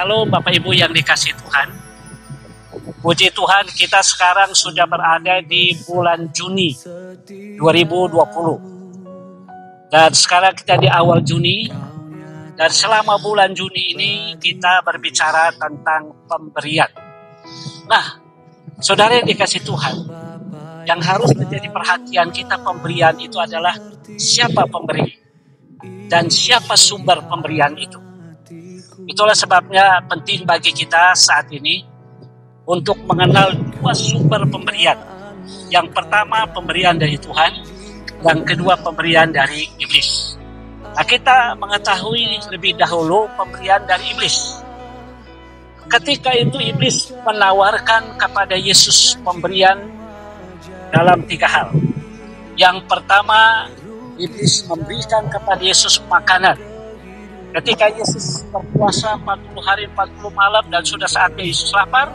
Shalom Bapak Ibu yang dikasih Tuhan. Puji Tuhan, kita sekarang sudah berada di bulan Juni 2020. Dan sekarang kita di awal Juni. Dan selama bulan Juni ini kita berbicara tentang pemberian. Nah, saudara yang dikasih Tuhan, yang harus menjadi perhatian kita pemberian itu adalah siapa pemberi dan siapa sumber pemberian itu. Itulah sebabnya penting bagi kita saat ini untuk mengenal dua sumber pemberian. Yang pertama pemberian dari Tuhan, yang kedua pemberian dari iblis. Nah, kita mengetahui lebih dahulu pemberian dari iblis. Ketika itu iblis menawarkan kepada Yesus pemberian dalam 3 hal. Yang pertama, iblis memberikan kepada Yesus makanan. Ketika Yesus berpuasa 40 hari 40 malam dan sudah saatnya Yesus lapar,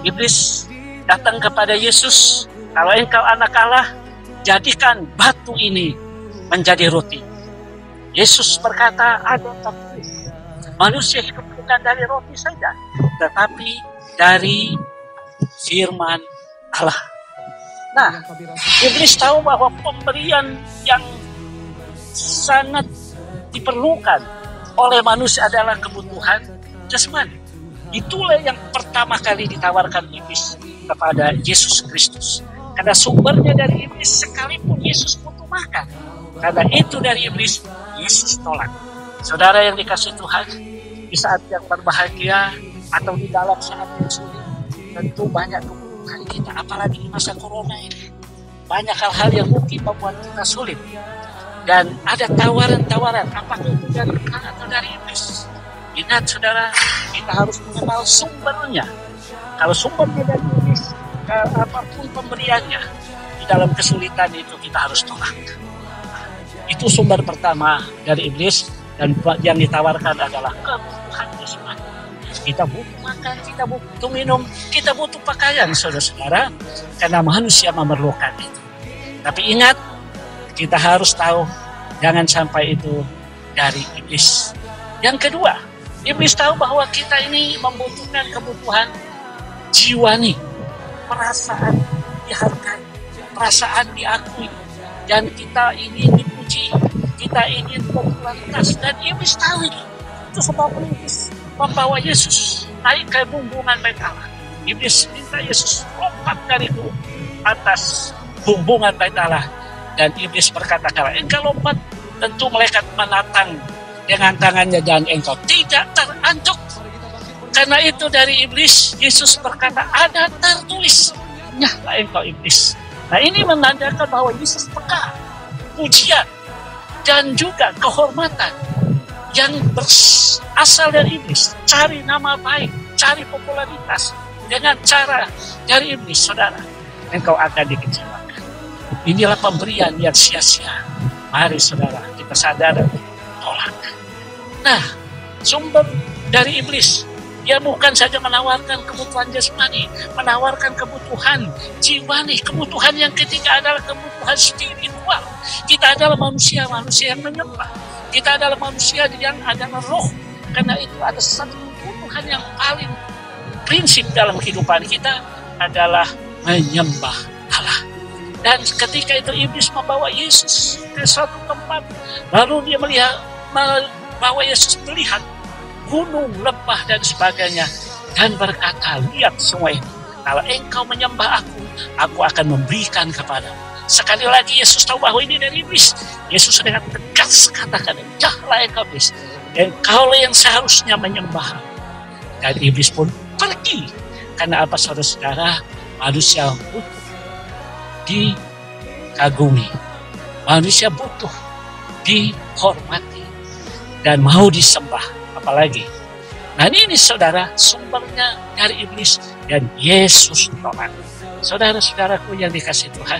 iblis datang kepada Yesus, kalau engkau anak Allah, jadikan batu ini menjadi roti. Yesus berkata, ada tertulis, manusia hidup bukan dari roti saja, tetapi dari firman Allah. Nah, iblis tahu bahwa pemberian yang sangat diperlukan oleh manusia adalah kebutuhan jasmani. Itulah yang pertama kali ditawarkan iblis kepada Yesus Kristus. Karena sumbernya dari iblis, sekalipun Yesus butuh makan. Karena itu dari iblis, Yesus tolak. Saudara yang dikasih Tuhan, di saat yang berbahagia atau di dalam saat yang sulit, tentu banyak kebutuhan kita, apalagi di masa corona ini. Banyak hal-hal yang mungkin membuat kita sulit. Dan ada tawaran-tawaran, apakah itu dari Tuhan atau dari iblis. Ingat saudara, kita harus mengenal sumbernya. Kalau sumbernya dari iblis, apapun pemberiannya, di dalam kesulitan itu kita harus tolak. Itu sumber pertama dari iblis, dan yang ditawarkan adalah kebutuhan jasmani. Kita butuh makan, kita butuh minum, kita butuh pakaian, saudara-saudara, karena manusia memerlukan itu. Tapi ingat, kita harus tahu, jangan sampai itu dari iblis. Yang kedua, iblis tahu bahwa kita ini membutuhkan kebutuhan jiwani, perasaan dihargai, perasaan diakui, dan kita ingin dipuji, kita ingin popularitas, dan iblis tahu itu. Itu sebab iblis membawa Yesus naik ke bumbungan bait Allah. Iblis minta Yesus lompat dari atas bumbungan bait Allah. Dan iblis berkata, kalau engkau lompat, tentu malaikat menatang dengan tangannya dan engkau tidak terantuk. Karena itu dari iblis, Yesus berkata, ada tertulis, nyahlah engkau iblis. Nah, ini menandakan bahwa Yesus peka pujian dan juga kehormatan yang berasal dari iblis. Cari nama baik, cari popularitas dengan cara dari iblis, saudara, engkau akan dikecewakan. Inilah pemberian yang sia-sia. Mari saudara, kita sadar dan tolak. Nah, sumber dari iblis, dia bukan saja menawarkan kebutuhan jasmani, menawarkan kebutuhan jiwani. Kebutuhan yang ketiga adalah kebutuhan spiritual. Kita adalah manusia yang menyembah. Kita adalah manusia yang adalah roh. Karena itu ada satu kebutuhan yang paling prinsip dalam kehidupan kita adalah menyembah Allah. Dan ketika itu iblis membawa Yesus ke suatu tempat, lalu dia membawa Yesus melihat gunung, lembah dan sebagainya, dan berkata, lihat semua ini, kalau engkau menyembah aku akan memberikan kepadamu. Sekali lagi Yesus tahu bahwa ini dari iblis. Yesus dengan tegas katakan, jahlah engkau iblis, engkau yang seharusnya menyembah aku. Dan iblis pun pergi. Karena apa, saudara-saudara? Manusia butuh dikagumi, manusia butuh dihormati dan mau disembah, apalagi. Nah, ini saudara, sumbernya dari iblis dan Yesus tolak. Saudara-saudaraku yang dikasih Tuhan,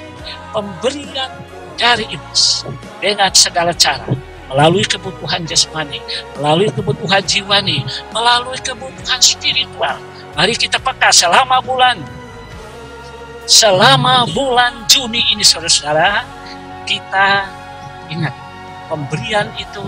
pemberian dari iblis dengan segala cara, melalui kebutuhan jasmani, melalui kebutuhan jiwani, melalui kebutuhan spiritual. Mari kita peka selama bulan Juni ini, saudara-saudara, kita ingat, pemberian itu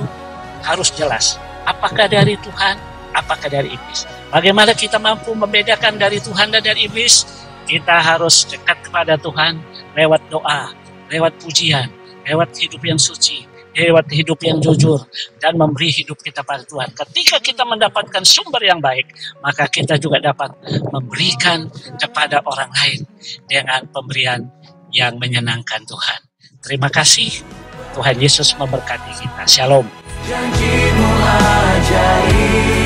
harus jelas. Apakah dari Tuhan apakah dari iblis. Bagaimana kita mampu membedakan dari Tuhan dan dari iblis? Kita harus dekat kepada Tuhan lewat doa, lewat pujian, lewat hidup yang suci, lewat hidup yang jujur, dan memberi hidup kita pada Tuhan. Ketika kita mendapatkan sumber yang baik, maka kita juga dapat memberikan kepada orang lain dengan pemberian yang menyenangkan Tuhan. Terima kasih. Tuhan Yesus memberkati kita. Shalom. Janjimu ajaib.